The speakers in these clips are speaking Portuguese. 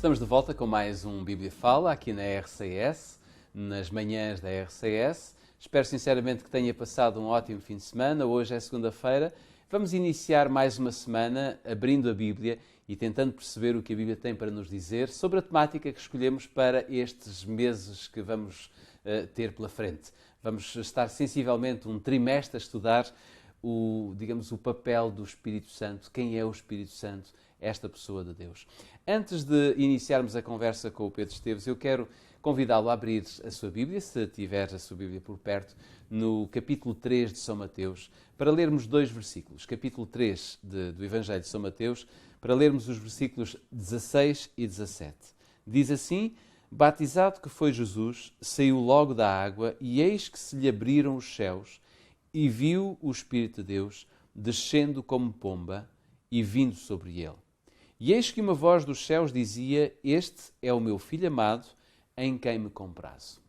Estamos de volta com mais um Bíblia Fala aqui na RCS, nas manhãs da RCS. Espero sinceramente que tenha passado um ótimo fim de semana. Hoje é segunda-feira. Vamos iniciar mais uma semana abrindo a Bíblia e tentando perceber o que a Bíblia tem para nos dizer sobre a temática que escolhemos para estes meses que vamos ter pela frente. Vamos estar sensivelmente um trimestre a estudar o papel do Espírito Santo, quem é o Espírito Santo, esta pessoa de Deus. Antes de iniciarmos a conversa com o Pedro Esteves, eu quero convidá-lo a abrir a sua Bíblia, se tiver a sua Bíblia por perto, no capítulo 3 de São Mateus, para lermos dois versículos. Capítulo 3 do Evangelho de São Mateus, para lermos os versículos 16 e 17. Diz assim: batizado que foi Jesus, saiu logo da água, e eis que se lhe abriram os céus, e viu o Espírito de Deus descendo como pomba e vindo sobre ele. E eis que uma voz dos céus dizia: este é o meu Filho amado, em quem me comprazo.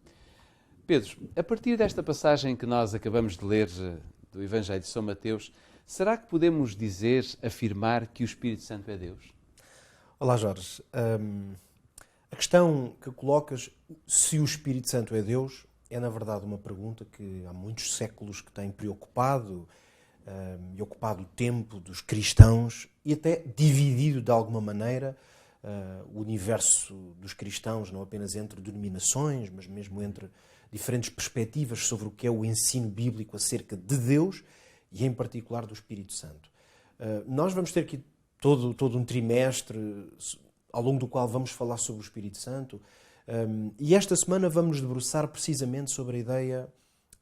Pedro, a partir desta passagem que nós acabamos de ler do Evangelho de São Mateus, será que podemos dizer, afirmar que o Espírito Santo é Deus? Olá, Jorge. A questão que colocas, se o Espírito Santo é Deus, é na verdade uma pergunta que há muitos séculos que tem preocupado e ocupado o tempo dos cristãos e até dividido de alguma maneira o universo dos cristãos, não apenas entre denominações, mas mesmo entre diferentes perspectivas sobre o que é o ensino bíblico acerca de Deus e em particular do Espírito Santo. Nós vamos ter aqui todo um trimestre ao longo do qual vamos falar sobre o Espírito Santo e esta semana vamos nos debruçar precisamente sobre a ideia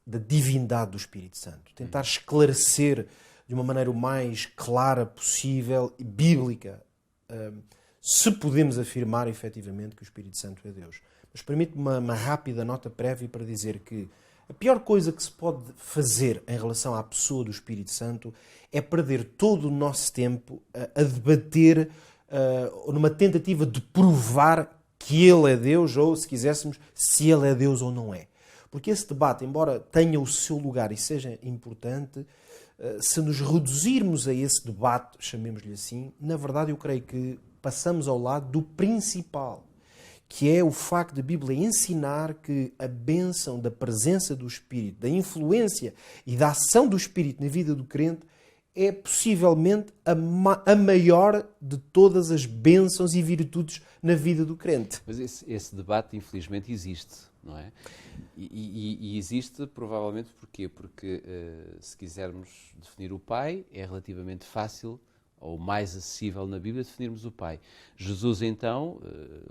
da divindade do Espírito Santo. Tentar esclarecer de uma maneira o mais clara possível e bíblica se podemos afirmar efetivamente que o Espírito Santo é Deus. Mas permite-me uma rápida nota prévia para dizer que a pior coisa que se pode fazer em relação à pessoa do Espírito Santo é perder todo o nosso tempo a debater numa tentativa de provar que Ele é Deus ou, se quiséssemos, se Ele é Deus ou não é. Porque esse debate, embora tenha o seu lugar e seja importante, se nos reduzirmos a esse debate, chamemos-lhe assim, na verdade eu creio que passamos ao lado do principal, que é o facto da Bíblia ensinar que a bênção da presença do Espírito, da influência e da ação do Espírito na vida do crente é possivelmente a maior de todas as bênçãos e virtudes na vida do crente. Mas esse debate, infelizmente, existe, não é? E existe provavelmente porquê? Porque se quisermos definir o Pai, é relativamente fácil ou mais acessível na Bíblia definirmos o Pai. Jesus, então,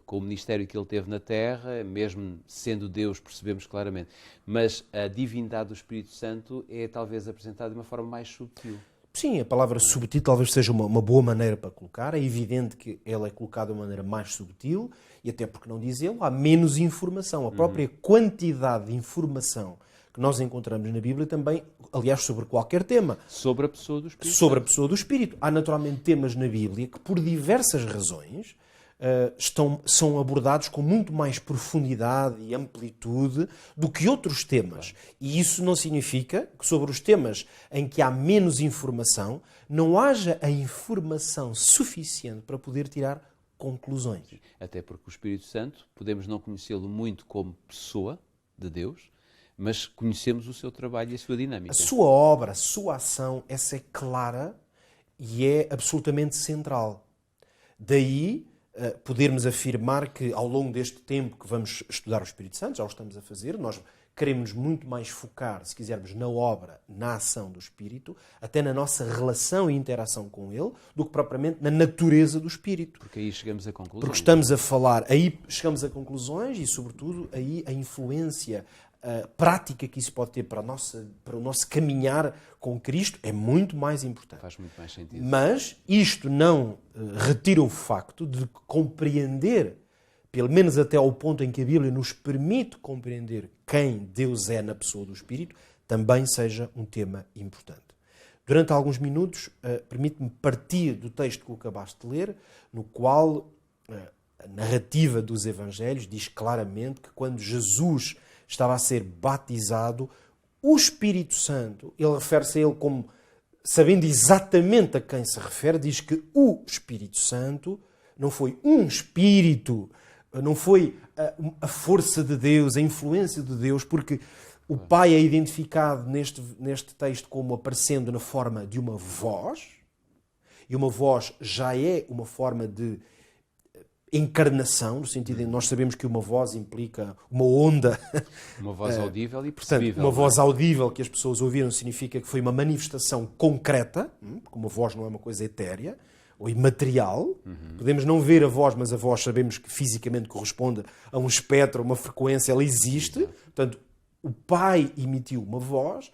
com o ministério que ele teve na Terra, mesmo sendo Deus, percebemos claramente, mas a divindade do Espírito Santo é talvez apresentada de uma forma mais sutil. Sim, a palavra subtil talvez seja uma boa maneira para colocar. É evidente que ela é colocada de uma maneira mais subtil e até porque não diz ele, há menos informação. A própria quantidade de informação que nós encontramos na Bíblia também, aliás, sobre qualquer tema. Sobre a pessoa do Espírito. Sobre a pessoa do Espírito. Há naturalmente temas na Bíblia que por diversas razões são abordados com muito mais profundidade e amplitude do que outros temas. E isso não significa que sobre os temas em que há menos informação não haja a informação suficiente para poder tirar conclusões. Até porque o Espírito Santo, podemos não conhecê-lo muito como pessoa de Deus, mas conhecemos o seu trabalho e a sua dinâmica. A sua obra, a sua ação, essa é clara e é absolutamente central. Daí podermos afirmar que ao longo deste tempo que vamos estudar o Espírito Santo, já o estamos a fazer, nós queremos muito mais focar, se quisermos, na obra, na ação do Espírito, até na nossa relação e interação com ele, do que propriamente na natureza do Espírito. Porque aí chegamos a conclusões. Porque estamos a falar, aí chegamos a conclusões e, sobretudo, aí a influência prática que isso pode ter para o nosso caminhar com Cristo é muito mais importante. Faz muito mais sentido. Mas isto não retira o facto de compreender, pelo menos até ao ponto em que a Bíblia nos permite compreender quem Deus é na pessoa do Espírito, também seja um tema importante. Durante alguns minutos, permite-me partir do texto que acabaste de ler, no qual a narrativa dos Evangelhos diz claramente que quando Jesus estava a ser batizado, o Espírito Santo, ele refere-se a ele como, sabendo exatamente a quem se refere, diz que o Espírito Santo não foi um espírito, não foi a força de Deus, a influência de Deus, porque o Pai é identificado neste texto como aparecendo na forma de uma voz, e uma voz já é uma forma de encarnação, no sentido em que nós sabemos que uma voz implica uma onda. Uma voz audível e percebível. Portanto, uma voz audível que as pessoas ouviram significa que foi uma manifestação concreta, porque uma voz não é uma coisa etérea ou imaterial. Podemos não ver a voz, mas a voz sabemos que fisicamente corresponde a um espectro, a uma frequência, ela existe. Portanto, o Pai emitiu uma voz,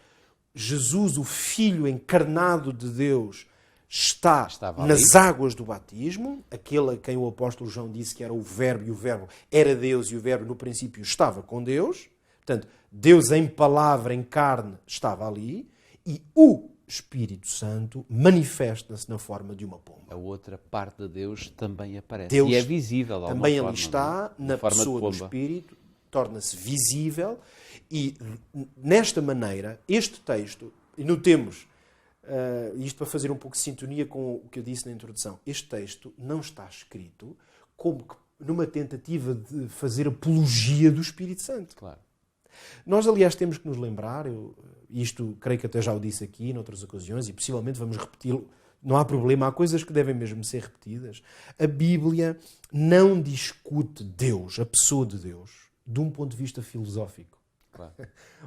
Jesus, o Filho encarnado de Deus, estava nas águas do batismo, aquele a quem o apóstolo João disse que era o Verbo, e o Verbo era Deus, e o Verbo no princípio estava com Deus. Portanto, Deus em palavra, em carne, estava ali, e o Espírito Santo manifesta-se na forma de uma pomba. A outra parte de Deus também aparece. Deus e é visível de alguma também forma, ali está, na pessoa do Espírito, torna-se visível, e nesta maneira, este texto, e notemos, isto para fazer um pouco de sintonia com o que eu disse na introdução, este texto não está escrito como que numa tentativa de fazer apologia do Espírito Santo. Claro. Nós, aliás, temos que nos lembrar, isto creio que até já o disse aqui noutras ocasiões, e possivelmente vamos repeti-lo, não há problema, há coisas que devem mesmo ser repetidas. A Bíblia não discute Deus, a pessoa de Deus, de um ponto de vista filosófico. Claro.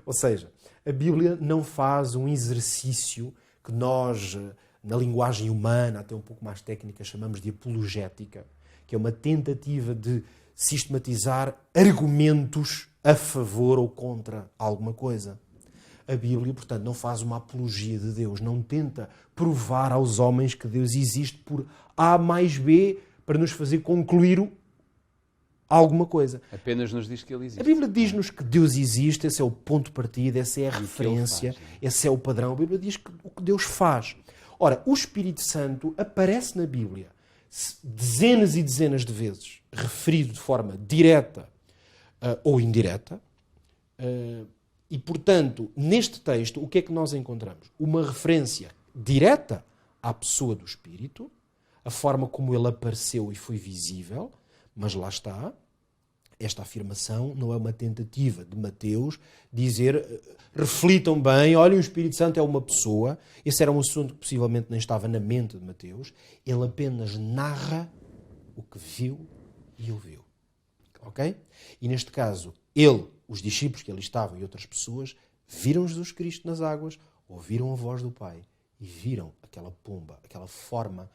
Ou seja, a Bíblia não faz um exercício que nós, na linguagem humana, até um pouco mais técnica, chamamos de apologética, que é uma tentativa de sistematizar argumentos a favor ou contra alguma coisa. A Bíblia, portanto, não faz uma apologia de Deus, não tenta provar aos homens que Deus existe por A mais B para nos fazer concluir alguma coisa. Apenas nos diz que Ele existe. A Bíblia diz-nos que Deus existe, esse é o ponto de partida, essa é a referência, esse é o padrão. A Bíblia diz que o que Deus faz. Ora, o Espírito Santo aparece na Bíblia dezenas e dezenas de vezes, referido de forma direta ou indireta, e, portanto, neste texto, o que é que nós encontramos? Uma referência direta à pessoa do Espírito, a forma como ele apareceu e foi visível. Mas lá está, esta afirmação não é uma tentativa de Mateus dizer, reflitam bem, olhem, o Espírito Santo é uma pessoa. Esse era um assunto que possivelmente nem estava na mente de Mateus. Ele apenas narra o que viu e ouviu. Ok? E neste caso, ele, os discípulos que ali estavam e outras pessoas, viram Jesus Cristo nas águas, ouviram a voz do Pai e viram aquela pomba, aquela forma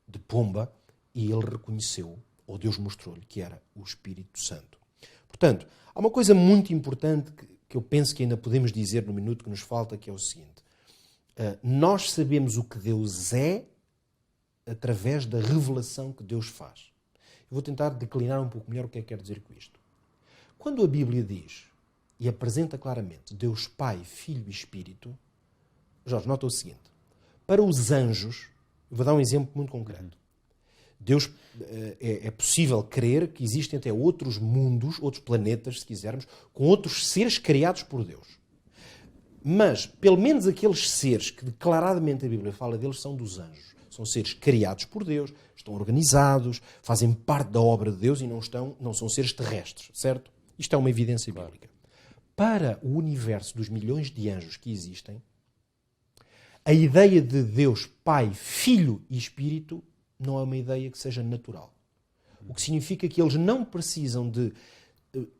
de pomba, e ele reconheceu, ou Deus mostrou-lhe que era o Espírito Santo. Portanto, há uma coisa muito importante que eu penso que ainda podemos dizer no minuto que nos falta, que é o seguinte. Nós sabemos o que Deus é através da revelação que Deus faz. Eu vou tentar declinar um pouco melhor o que é que quero dizer com isto. Quando a Bíblia diz e apresenta claramente Deus Pai, Filho e Espírito, Jorge, nota o seguinte. Para os anjos, vou dar um exemplo muito concreto. Deus, é possível crer que existem até outros mundos, outros planetas, se quisermos, com outros seres criados por Deus. Mas, pelo menos aqueles seres que declaradamente a Bíblia fala deles são dos anjos. São seres criados por Deus, estão organizados, fazem parte da obra de Deus e não são seres terrestres, certo? Isto é uma evidência bíblica. Para o universo dos milhões de anjos que existem, a ideia de Deus Pai, Filho e Espírito não é uma ideia que seja natural. O que significa que eles não precisam de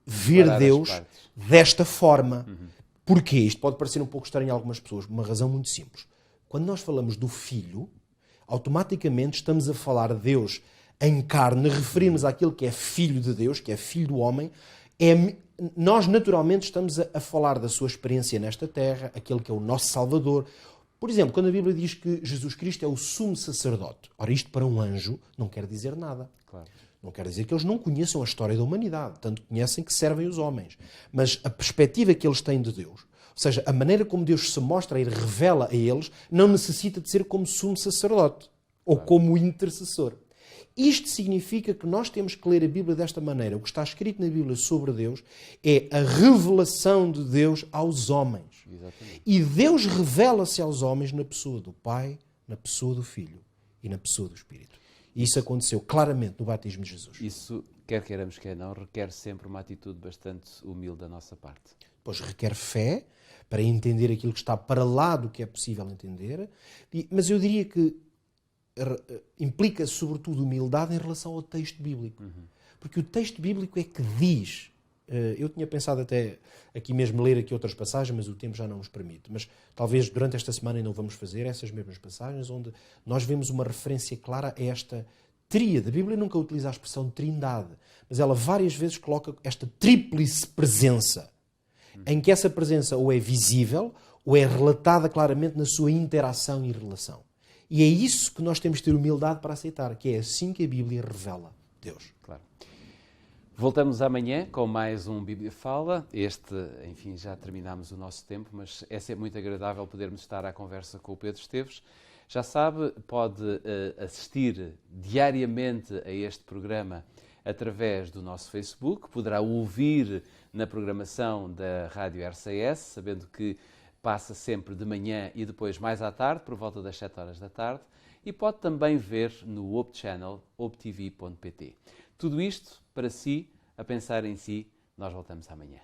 ver Deus desta forma. Porquê? Isto pode parecer um pouco estranho a algumas pessoas, por uma razão muito simples. Quando nós falamos do Filho, automaticamente estamos a falar de Deus em carne, referimos àquilo que é Filho de Deus, que é Filho do homem. Nós naturalmente estamos a falar da sua experiência nesta terra, aquele que é o nosso Salvador. Por exemplo, quando a Bíblia diz que Jesus Cristo é o sumo sacerdote, ora, isto para um anjo não quer dizer nada. Claro. Não quer dizer que eles não conheçam a história da humanidade, tanto conhecem que servem os homens. Mas a perspectiva que eles têm de Deus, ou seja, a maneira como Deus se mostra e revela a eles, não necessita de ser como sumo sacerdote ou como intercessor. Isto significa que nós temos que ler a Bíblia desta maneira. O que está escrito na Bíblia sobre Deus é a revelação de Deus aos homens. Exatamente. E Deus revela-se aos homens na pessoa do Pai, na pessoa do Filho e na pessoa do Espírito. E isso aconteceu claramente no batismo de Jesus. Isso, quer queiramos, quer não, requer sempre uma atitude bastante humilde da nossa parte. Pois requer fé para entender aquilo que está para lá do que é possível entender, mas eu diria que implica sobretudo humildade em relação ao texto bíblico. Porque o texto bíblico é que diz. Eu tinha pensado até aqui mesmo ler aqui outras passagens, mas o tempo já não nos permite. Mas talvez durante esta semana ainda vamos fazer essas mesmas passagens, onde nós vemos uma referência clara a esta tríade. A Bíblia nunca utiliza a expressão trindade, mas ela várias vezes coloca esta tríplice presença, em que essa presença ou é visível, ou é relatada claramente na sua interação e relação. E é isso que nós temos de ter humildade para aceitar, que é assim que a Bíblia revela Deus. Claro. Voltamos amanhã com mais um Bíblia Fala. Enfim, já terminámos o nosso tempo, mas é sempre muito agradável podermos estar à conversa com o Pedro Esteves. Já sabe, pode assistir diariamente a este programa através do nosso Facebook, poderá ouvir na programação da Rádio RCS, sabendo que passa sempre de manhã e depois mais à tarde, por volta das 7 horas da tarde, e pode também ver no Hope Channel, hopetv.pt. Tudo isto para si, a pensar em si. Nós voltamos amanhã.